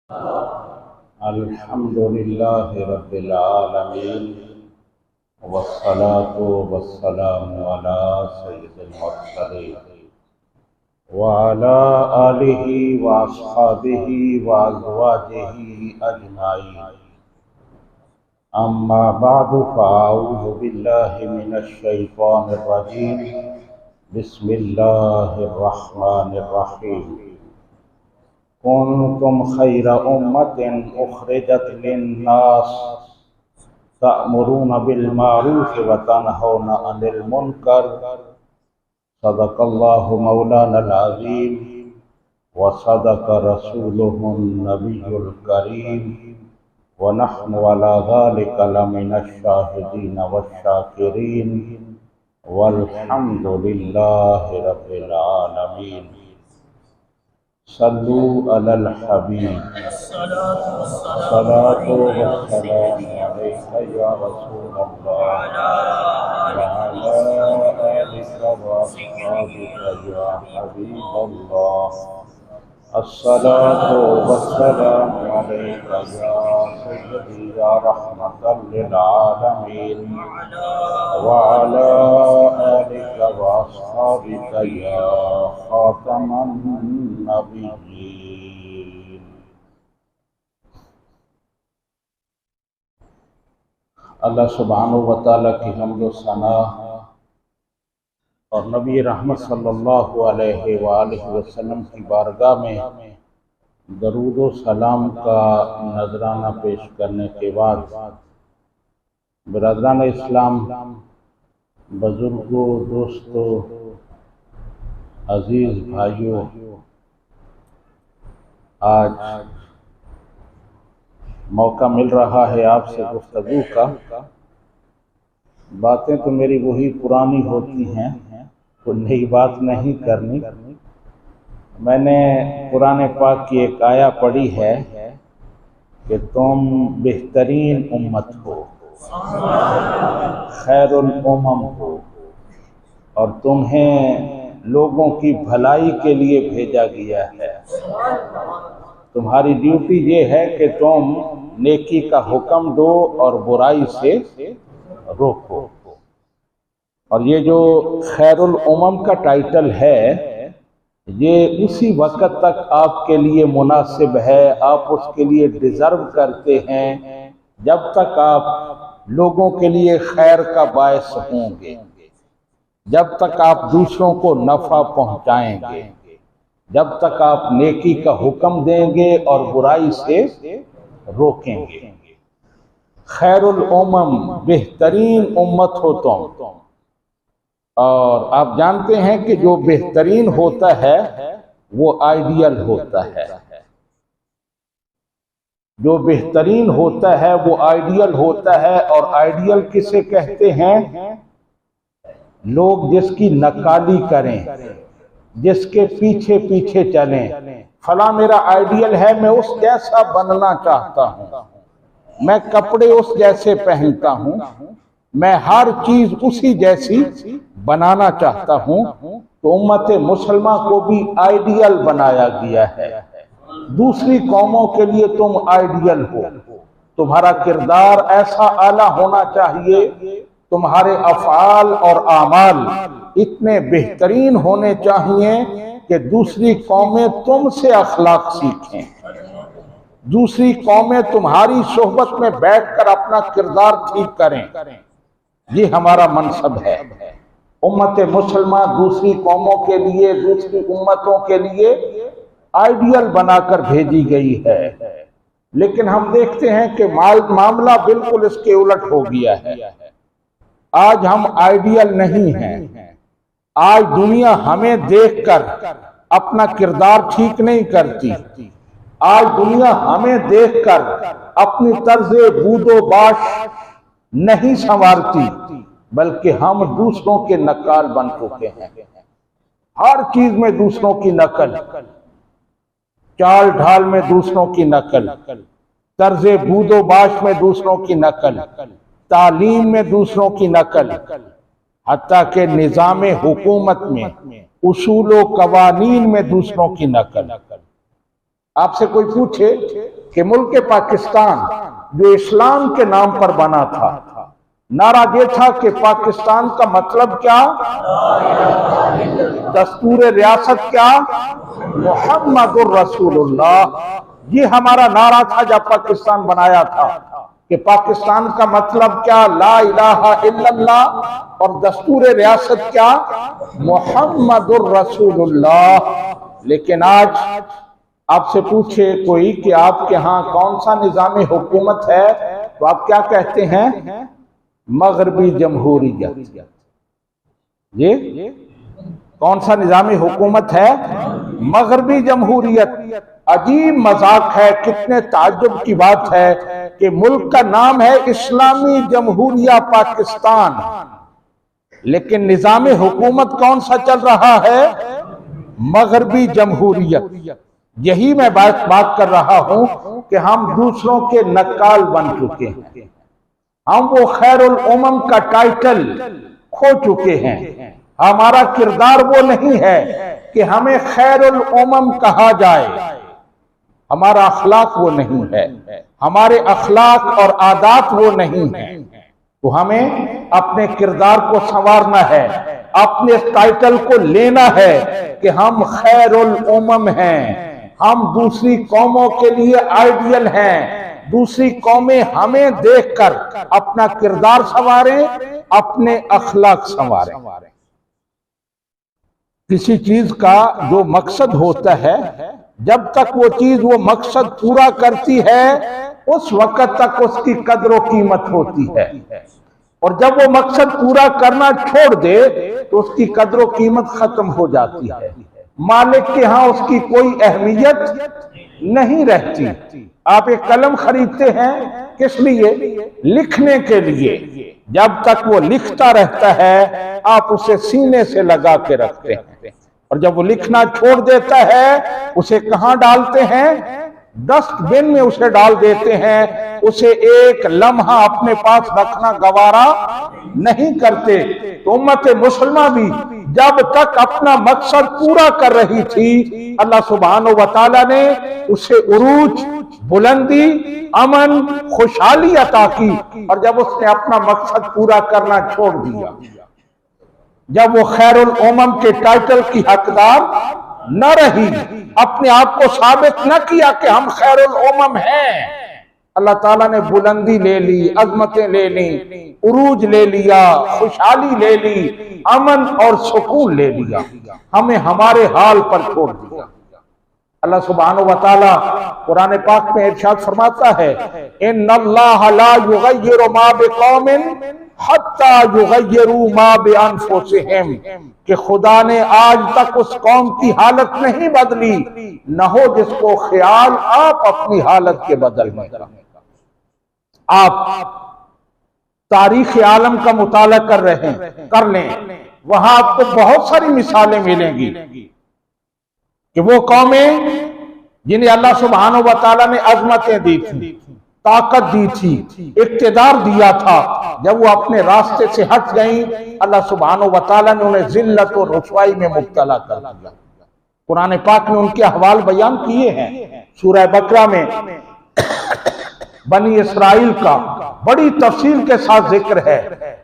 अल्हम्दुलिल्लाहि रब्बिल आलमीन वस्सलातु वस्सलामु अला सय्यिदिल मुरसलीन व अला आलिहि व अस्हाबिहि व अज़वाजिहि अजमाईन। अम्मा बअदु फ़अऊज़ु बिल्लाहि मिनश शैतानिर रजीम। बिस्मिल्लाहिर रहमानिर रहीम। कुन्तुम खैरा उम्मतिन उखरिजत लिन्नास तअमुरूना बिल मारूफ व तनहौना अनिल मुनकर। सदक़ल्लाहु मौलानल अज़ीम व सदक़ रसूलुहुन नबियुल करीम व नहनु अला ज़ालिका लमिनश शाहिदीन वश्शाकिरीन वल्हम्दुलिल्लाहि रब्बिल आलमीन। सल्लू अलल हबीब सलातो वस्सलामु अलैका या रसूलल्लाह व अला आलिका व अस्हाबिका या हबीबल्लाह। अस्सलातो वस्सलामु अलैका या सय्यदी या रहमतल लिल आलमीन व अला आलिका व अस्हाबिका या खातमन नबिय्यीन। अल्लाह सुब्हानहु व तआला की हम्द व सना और नबी रहमत सल्लल्लाहु अलैहि वसल्लम की बारगाह में दरूद व सलाम का नजराना पेश करने के बाद बिरादरान इस्लाम, बुजुर्गों, दोस्तों, अजीज भाइयों, आज मौका मिल रहा है आपसे गुफ्तगू का। बातें तो मेरी वही पुरानी होती हैं, कोई नई बात नहीं करनी। मैंने कुरान पाक की एक आया पढ़ी है कि तुम बेहतरीन उम्मत हो, खैरुल उमम हो, और तुम्हें लोगों की भलाई के लिए भेजा गया है। तुम्हारी ड्यूटी ये है कि तुम नेकी का हुक्म दो और बुराई से रोको। और ये जो खैरुल उमम का टाइटल है, ये उसी वक्त तक आपके लिए मुनासिब है, आप उसके लिए डिजर्व करते हैं जब तक आप लोगों के लिए खैर का बायस होंगे, जब तक आप दूसरों को नफा पहुंचाएंगे, जब तक आप नेकी का हुक्म देंगे और बुराई से रोकेंगे। खैरुल उमम, बेहतरीन उम्मत हो तुम। और आप जानते हैं कि जो बेहतरीन होता है वो आइडियल होता है। जो बेहतरीन होता है वो आइडियल होता है। और आइडियल किसे कहते हैं? लोग जिसकी नकाली करें, जिसके पीछे पीछे चलें। फला मेरा आइडियल है, मैं उस जैसा बनना चाहता हूँ, मैं कपड़े उस जैसे पहनता हूँ, मैं हर चीज उसी जैसी बनाना चाहता हूँ। तो उम्मत मुसलमान को भी आइडियल बनाया गया है। दूसरी कौमों के लिए तुम आइडियल हो। तुम्हारा किरदार ऐसा आला होना चाहिए, तुम्हारे अफ़आल और आमाल इतने बेहतरीन होने चाहिए कि दूसरी कौमें तुमसे अखलाक सीखें, दूसरी कौमें तुम्हारी सोहबत में बैठकर अपना किरदार ठीक करें। ये हमारा मनसब है। उम्मत मुसलमान दूसरी कौमों के लिए, दूसरी उम्मतों के लिए आइडियल बनाकर भेजी गई है। लेकिन हम देखते हैं कि मामला बिल्कुल इसके उलट हो गया है। आज हम आइडियल नहीं हैं। आज दुनिया हमें देखकर अपना किरदार ठीक नहीं करती। आज दुनिया हमें देखकर अपनी तर्ज़े बूदो बाश नहीं संवारती, बल्कि हम दूसरों के नक्काल बन चुके हैं। हर चीज में दूसरों की नकल, चाल ढाल में दूसरों की नकल, तर्ज़े बूदो बाश में दूसरों की नकल, तालीम में दूसरों की नकल, हत्ता के निज़ाम हुकूमत में, उसूल व कवानीन में दूसरों की नकल। आपसे कोई पूछे कि मुल्क पाकिस्तान जो इस्लाम के नाम पर बना था, नारा ये था कि पाकिस्तान का मतलब क्या, दस्तूर रियासत क्या, मुहम्मदुर रसूलुल्लाह। ये हमारा नारा था जब पाकिस्तान बनाया था कि पाकिस्तान का मतलब क्या, ला इलाहा इल्लल्लाह, और दस्तूर रियासत क्या, मुहम्मदुर रसूलुल्लाह। लेकिन आज आपसे पूछे कोई कि आपके यहाँ कौन सा निजाम हुकूमत है, तो आप क्या कहते हैं, मगरबी जमहूरियत। ये कौन सा निजाम हुकूमत है, मगरबी जमहूरियत। अजीब मजाक है, कितने ताज्जुब की बात है कि मुल्क का नाम है इस्लामी जमहूरिया पाकिस्तान, लेकिन निजाम हुकूमत कौन सा चल रहा है, मगरबी जमहूरियत। यही मैं बात कर रहा हूं कि हम दूसरों के नक्काल बन चुके हैं, हम वो खैरुल उमम का टाइटल खो चुके हैं। हमारा किरदार वो नहीं है कि हमें खैरुल उमम कहा जाए, हमारा अखलाक वो नहीं है, हमारे अखलाक और आदात वो नहीं है। तो हमें अपने किरदार को संवारना है, अपने टाइटल को लेना है कि हम खैरुल उमम हैं, हम दूसरी कौमों के लिए आइडियल हैं। दूसरी कौमें हमें देखकर अपना किरदार संवारें, अपने अखलाक संवारें। किसी चीज का जो मकसद होता है, जब तक वो चीज वो मकसद पूरा करती है, उस वक्त तक उसकी कदर कीमत होती है, और जब वो मकसद पूरा करना छोड़ दे तो उसकी कदर कीमत खत्म हो जाती है। मालिक के यहाँ उसकी कोई अहमियत नहीं रहती। आप एक कलम खरीदते हैं किस लिए, लिखने के लिए। जब तक वो लिखता रहता है आप उसे सीने से लगा के रखते हैं, और जब वो लिखना छोड़ देता है उसे कहां डालते हैं, डस्टबिन में उसे डाल देते हैं। उसे एक लम्हा अपने पास रखना गवारा नहीं करते। तो उम्मत मुसलमान भी जब तक अपना मकसद पूरा कर रही थी, अल्लाह सुब्हानहू व तआला ने उसे उरूज, बुलंदी, अमन, खुशहाली अता की। और जब उसने अपना मकसद पूरा करना छोड़ दिया, जब वो खैरुल उमम के टाइटल की हकदार न रही, अपने आप को साबित न किया कि हम खैरुल उमम हैं, अल्लाह ताला ने बुलंदी ले ली, अजमतें ले ली, उरूज ले लिया, खुशहाली ले ली, अमन और सुकून ले लिया, हमें हमारे हाल पर छोड़ दिया। अल्लाह सुब्हानहू व तआला कुरान पाक में इरशाद फरमाता है, इन्नल्लाह ला युगय्यिरु मा बिकौमिन हत्ता युगय्यिरू मा बिअनफुसिहिम, कि खुदा ने आज तक उस कौम की हालत नहीं बदली, न हो जिसको ख्याल आप अपनी हालत के बदलने का। आप तारीख आलम का मुताला कर लें, वहां आपको बहुत सारी मिसालें मिलेंगी कि वो कौमें जिन्हें अल्लाह सुब्हानहू व तआला ने अजमतें दी थी, ताकत दी थी, इक्तिदार दिया था, जब वो अपने रास्ते से हट गई, अल्लाह सुब्हानहू व तआला ने उन्हें जिल्लत और रुसवाई में मुब्तला कर दिया। कुरान पाक में उनके अहवाल बयान किए हैं। सूरह बकरा में बनी इसराइल का बड़ी तफसील के साथ जिक्र है।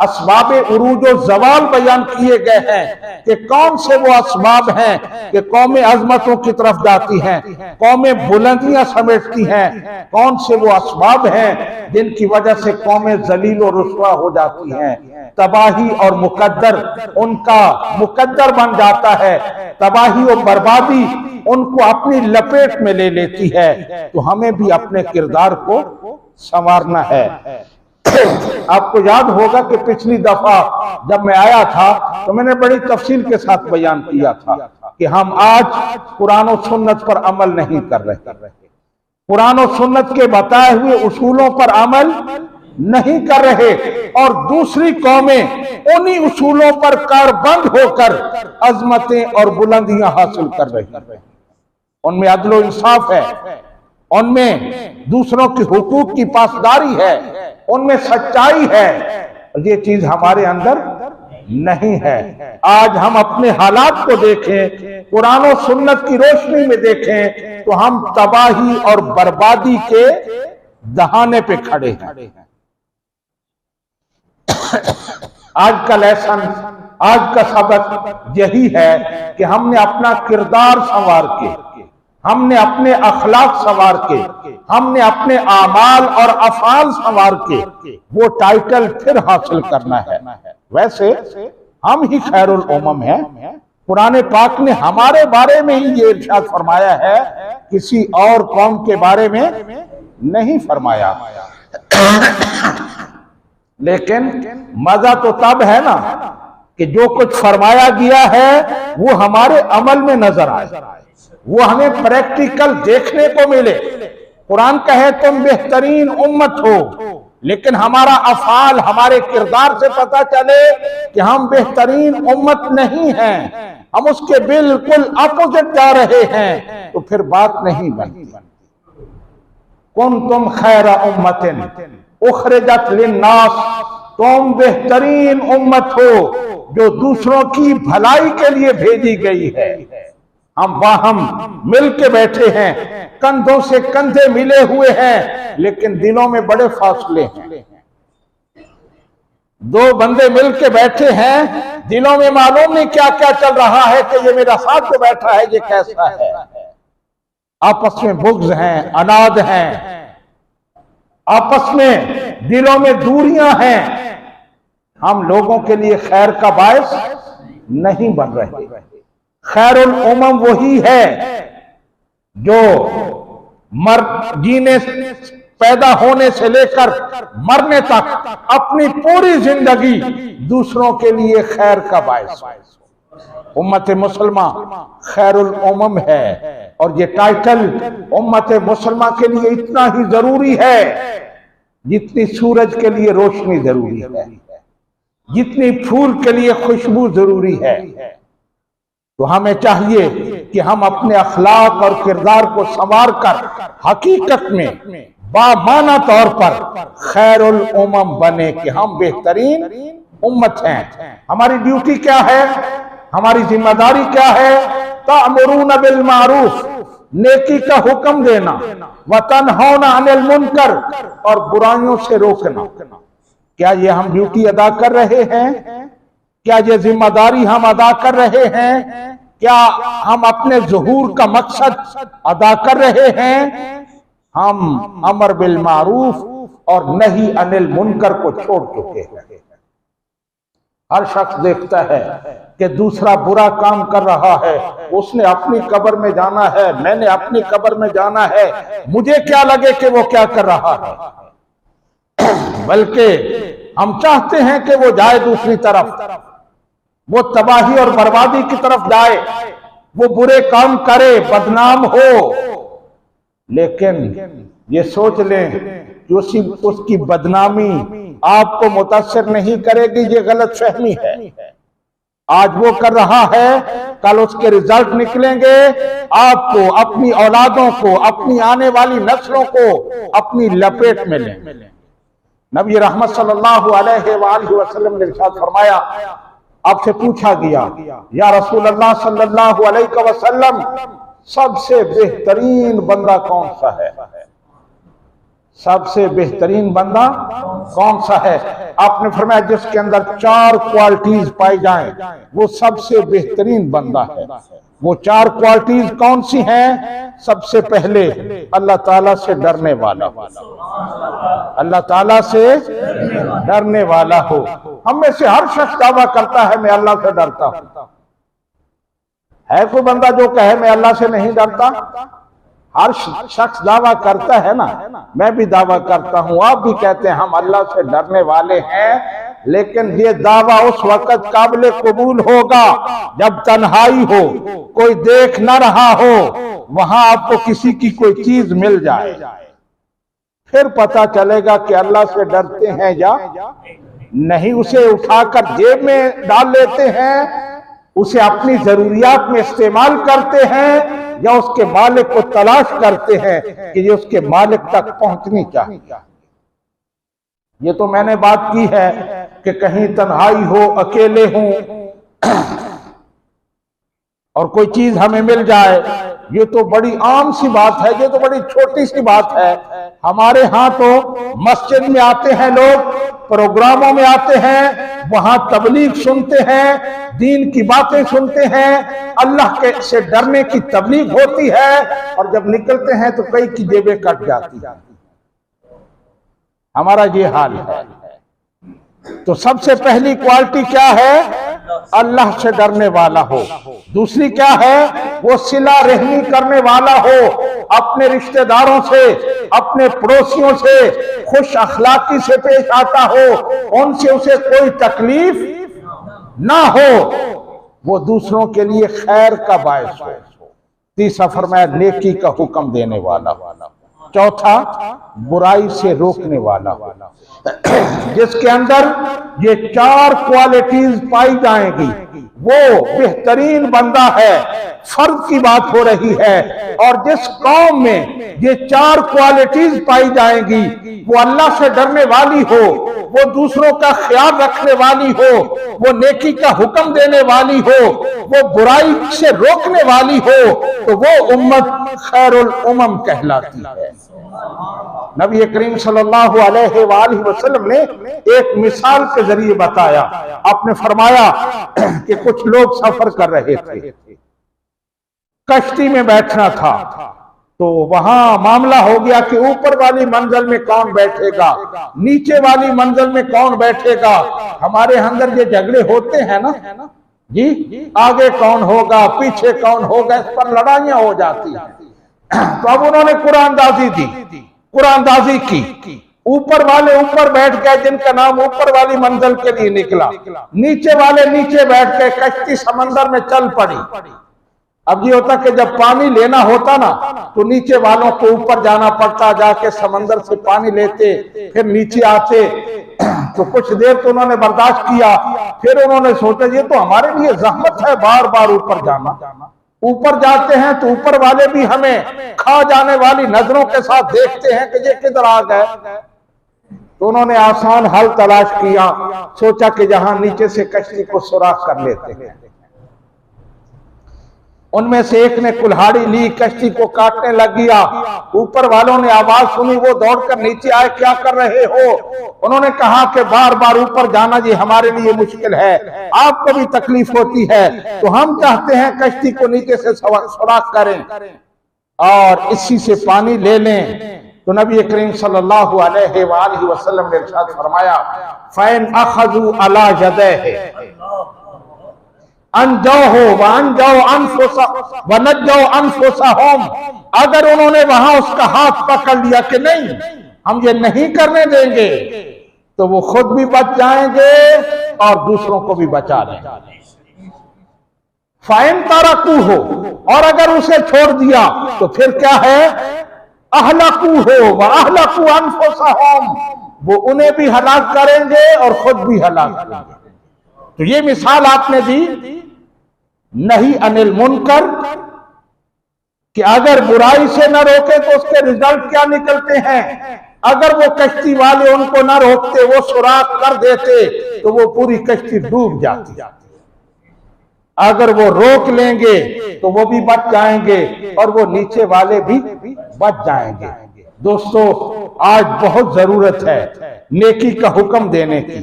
असबाब उरूज और जवाल बयान किए गए हैं कि कौन से वो असबाब हैं कि कौमें अजमतों की तरफ जाती हैं, कौमें बुलंदियां समेटती हैं, कौन से वो असबाब हैं जिनकी वजह से कौमें जलील और रुसवा हो जाती हैं। तबाही और मुकद्दर उनका मुकद्दर बन जाता है, तबाही और बर्बादी उनको अपनी लपेट में ले लेती है। तो हमें भी अपने किरदार को संवारना है। आपको याद होगा कि पिछली दफा जब मैं आया था तो मैंने बड़ी तफसील के साथ बयान किया था कि हम आज कुरान और सुन्नत पर अमल नहीं कर रहे, कुरान और सुन्नत के बताए हुए उसूलों पर अमल नहीं कर रहे, और दूसरी कौमें उन्हीं उसूलों पर कारबंद होकर अजमतें और बुलंदियां हासिल कर रही। उनमें अदल इंसाफ है, उनमें दूसरों के हुकूक की पासदारी है, उनमें सच्चाई है। ये चीज हमारे अंदर नहीं है। आज हम अपने हालात को देखें, कुरान और सुन्नत की रोशनी में देखें, तो हम तबाही और बर्बादी के दहाने पे खड़े हैं। आज का लेसन, आज का सबक यही है कि हमने अपना किरदार संवार के, हमने अपने अखलाक संवार के, हमने अपने आमाल और अफाल संवार के वो टाइटल फिर हासिल करना है। वैसे हम ही खैरुल उम्म हैं। कुरान पाक ने हमारे बारे में ही ये इरशाद फरमाया है, किसी और कौम के बारे में नहीं फरमाया। लेकिन मजा तो तब है ना कि जो कुछ फरमाया गया है वो हमारे अमल में नजर आए, वो हमें प्रैक्टिकल देखने को मिले। कुरान कहे तुम बेहतरीन उम्मत हो, लेकिन हमारा अफाल, हमारे किरदार से पता चले कि हम बेहतरीन उम्मत नहीं हैं, हम उसके बिल्कुल अपोजिट जा रहे हैं, तो फिर बात नहीं बनती। कुंतुम खैरा उम्मतिन उखरिजत लिन्नास, तुम बेहतरीन उम्मत हो जो दूसरों की भलाई के लिए भेजी गई है। हम मिल के बैठे हैं, कंधों से कंधे मिले हुए हैं, लेकिन दिलों में बड़े फासले हैं। दो बंदे मिल के बैठे हैं, दिलों में मालूम नहीं क्या क्या चल रहा है कि ये मेरा साथ जो बैठा है ये कैसा है। आपस में बुग़्ज़ हैं, अनाद हैं, आपस में दिलों में दूरियां हैं। हम लोगों के लिए खैर का बायस नहीं बन रहे। खैरुल उम्म वही है जो जीने पैदा होने से लेकर मरने तक अपनी पूरी जिंदगी दूसरों के लिए खैर का बायस। उम्मत मुसलमा खैरुल उम्म है, और ये टाइटल उम्मत मुसलमा के लिए इतना ही जरूरी है जितनी सूरज के लिए रोशनी जरूरी है, जितनी फूल के लिए खुशबू जरूरी है। तो हमें चाहिए कि हम अपने अखलाक और किरदार को संवार कर हकीकत में बामाना तौर पर खैरुल उम्म बने कि हम बेहतरीन उम्मत हैं। हमारी ड्यूटी क्या है, हमारी जिम्मेदारी क्या है? तअमुरूना बिल मारूफ, नेकी का हुक्म देना, व तनहौना अनिल मुनकर, और बुराइयों से रोकना। क्या ये हम ड्यूटी अदा कर रहे हैं? क्या ये जिम्मेदारी हम अदा कर रहे हैं? क्या हम अपने ज़ुहूर का मकसद अदा कर रहे हैं? हम अमर बिल मारूफ और नही अनिल मुनकर को छोड़ चुके हैं। हर शख्स देखता है कि दूसरा बुरा काम कर रहा है, उसने अपनी कब्र में जाना है, मैंने अपनी कब्र में जाना है, मुझे क्या लगे कि वो क्या कर रहा है। बल्कि हम चाहते हैं कि वो जाए दूसरी तरफ, वो तबाही और बर्बादी की तरफ जाए, वो बुरे काम करे, बदनाम हो। लेकिन ये सोच लें कि उसकी बदनामी आपको मुतासिर नहीं करेगी, ये गलत फहमी है। आज वो कर रहा है, कल उसके रिजल्ट निकलेंगे, आपको, अपनी औलादों को, अपनी आने वाली नस्लों को अपनी लपेट में लें। नबी रहमत सल्लल्लाहु अलैहि वसल्लम ने इरशाद फरमाया, आपसे पूछा गया, या रसूल अल्लाह सल्लल्लाहु अलैहि वसल्लम, सबसे बेहतरीन बंदा कौन सा है? सबसे बेहतरीन बंदा कौन सा है? आपने फरमाया जिसके अंदर 4 क्वालिटीज पाई जाएं, वो सबसे बेहतरीन बंदा है। वो 4 क्वालिटीज कौन सी हैं? सबसे पहले अल्लाह ताला से डरने वाला हो, अल्लाह ताला से डरने वाला हो। हम में से हर शख्स दावा करता है मैं अल्लाह से डरता हूं। है कोई बंदा जो कहे मैं अल्लाह से नहीं डरता? हर शख्स दावा करता है ना, मैं भी दावा करता हूं, आप भी कहते हैं हम अल्लाह से डरने वाले हैं। लेकिन ये दावा उस वक्त काबिल कबूल होगा जब तन्हाई हो, कोई देख न रहा हो, वहां आपको किसी की कोई चीज मिल जाए, फिर पता चलेगा कि अल्लाह से डरते हैं या नहीं। उसे उठाकर जेब में डाल लेते हैं, उसे अपनी जरूरियात में इस्तेमाल करते हैं, या उसके मालिक को तलाश करते हैं कि ये उसके मालिक तक पहुंचनी चाहिए। ये तो मैंने बात की है कि कहीं तन्हाई हो, अकेले हों और कोई चीज हमें मिल जाए, ये तो बड़ी आम सी बात है, ये तो बड़ी छोटी सी बात है। हमारे यहाँ तो मस्जिद में आते हैं लोग, प्रोग्रामों में आते हैं, वहां तबलीग सुनते हैं, दीन की बातें सुनते हैं, अल्लाह के से डरने की तबलीग होती है, और जब निकलते हैं तो कई की जेबें कट जाती है। हमारा ये हाल है। तो सबसे पहली क्वालिटी क्या है? अल्लाह से डरने वाला हो। दूसरी क्या है? वो सिला रहमी करने वाला हो, अपने रिश्तेदारों से, अपने पड़ोसियों से खुश अखलाकी से पेश आता हो, उनसे उसे कोई तकलीफ ना हो, वो दूसरों के लिए खैर का बायस हो। तीसरा फरमाया नेकी का हुक्म देने वाला। चौथा बुराई से रोकने वाला, जिसके अंदर ये चार क्वालिटीज पाई जाएंगी, वो बेहतरीन बंदा है। फर्ज की बात हो रही है, और जिस कौम में ये चार क्वालिटीज पाई जाएंगी, वो अल्लाह से डरने वाली हो, वो दूसरों का ख्याल रखने वाली हो, वो नेकी का हुक्म देने वाली हो, वो बुराई से रोकने वाली हो, तो वो उम्मत खैरुल उम्म कहलाती है। नबी करीम सल्लल्लाहु अलैहि वसल्लम ने एक मिसाल के जरिए बताया। आपने फरमाया कि कुछ लोग सफर कर रहे थे, कश्ती में बैठना था, तो वहां मामला हो गया कि ऊपर वाली मंजिल में कौन बैठेगा, नीचे वाली मंजिल में कौन बैठेगा। हमारे अंदर ये झगड़े होते हैं ना जी, आगे कौन होगा, पीछे कौन होगा, इस पर लड़ाइयां हो जाती हैं। तो अब उन्होंने कुरानदाजी दी, कुरानदाजी की। ऊपर वाले ऊपर बैठ गए, जिनका नाम ऊपर वाली मंजिल के लिए निकला, नीचे वाले नीचे बैठ गए, कश्ती समंदर में चल पड़ी। अब ये होता कि जब पानी लेना होता ना, तो नीचे वालों को ऊपर जाना पड़ता, जाके समंदर से पानी लेते, फिर नीचे आते। तो कुछ देर तो उन्होंने बर्दाश्त किया, फिर उन्होंने सोचा ये तो हमारे लिए जहमत है बार बार ऊपर जाना। ऊपर जाते हैं तो ऊपर वाले भी हमें खा जाने वाली नजरों के साथ देखते हैं कि ये किधर आ गए। तो उन्होंने आसान हल तलाश किया, सोचा कि जहां नीचे से कश्ती को सुराख कर लेते हैं। उनमें से एक ने कुल्हाड़ी ली, कश्ती को काटने लग गया। ऊपर वालों ने आवाज सुनी, वो दौड़कर नीचे आए, क्या कर रहे हो? उन्होंने कहा कि बार बार ऊपर जाना जी हमारे लिए मुश्किल है, आपको भी तकलीफ होती है, तो हम चाहते हैं कश्ती को नीचे से सुराख करें और इसी से पानी ले लें। तो नबी करीम सल्लल्लाहु अलैहि वसल्लम ने इरशाद फरमाया, फैन अखज़ू अला यदैहि अनजाओ व अनजाओ अनफुसा व नजाओ अनफुसहुम, अगर उन्होंने वहां उसका हाथ पकड़ लिया कि नहीं हम ये नहीं करने देंगे, तो वो खुद भी बच जाएंगे और दूसरों को भी बचा लेंगे। फाइन तारकू हो, और अगर उसे छोड़ दिया तो फिर क्या है? अहलकू हो व अहलकू अनफुसहुम, वो उन्हें भी हलाक करेंगे और खुद भी हलाक करेंगे। तो ये मिसाल आपने दी नहीं अनिल मुनकर, कि अगर बुराई से न रोके तो उसके रिजल्ट क्या निकलते हैं। अगर वो कश्ती वाले उनको न रोकते, वो सुराख कर देते, तो वो पूरी कश्ती डूब जाती। अगर वो रोक लेंगे तो वो भी बच जाएंगे और वो नीचे वाले भी बच जाएंगे। दोस्तों, आज बहुत जरूरत है नेकी का हुक्म देने की,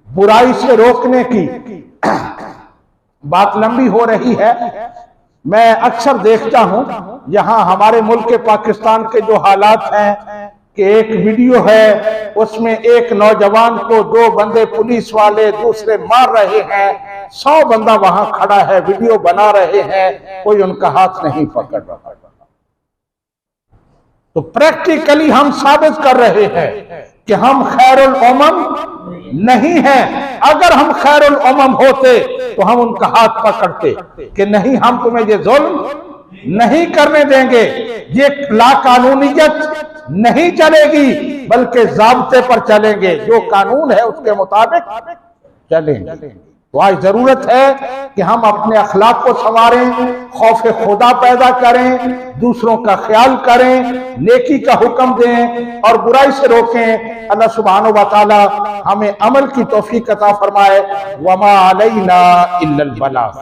बुराई से रोकने की। बात लंबी हो रही है। मैं अक्सर देखता हूं यहां हमारे मुल्क के पाकिस्तान के जो हालात हैं, कि एक वीडियो है, उसमें एक नौजवान को दो बंदे पुलिस वाले दूसरे मार रहे हैं, 100 बंदा वहां खड़ा है, वीडियो बना रहे हैं, कोई उनका हाथ नहीं पकड़ रहा। तो प्रैक्टिकली हम साबित कर रहे हैं कि हम खैरुल उम्म नहीं हैं। अगर हम खैरुल उम्म होते तो हम उनका हाथ पकड़ते कि नहीं, हम तुम्हें ये जुल्म नहीं करने देंगे, ये लाकानूनियत नहीं चलेगी, बल्कि ज़ाब्ते पर चलेंगे, जो कानून है उसके मुताबिक चलेंगे। तो आज जरूरत है कि हम अपने अखलाक को संवारें, खौफ खुदा पैदा करें, दूसरों का ख्याल करें, नेकी का हुक्म दें और बुराई से रोकें। अल्लाह सुब्हानहू व तआला हमें अमल की तौफीक अता फरमाए। वमा अलैना इल्लल बलाग।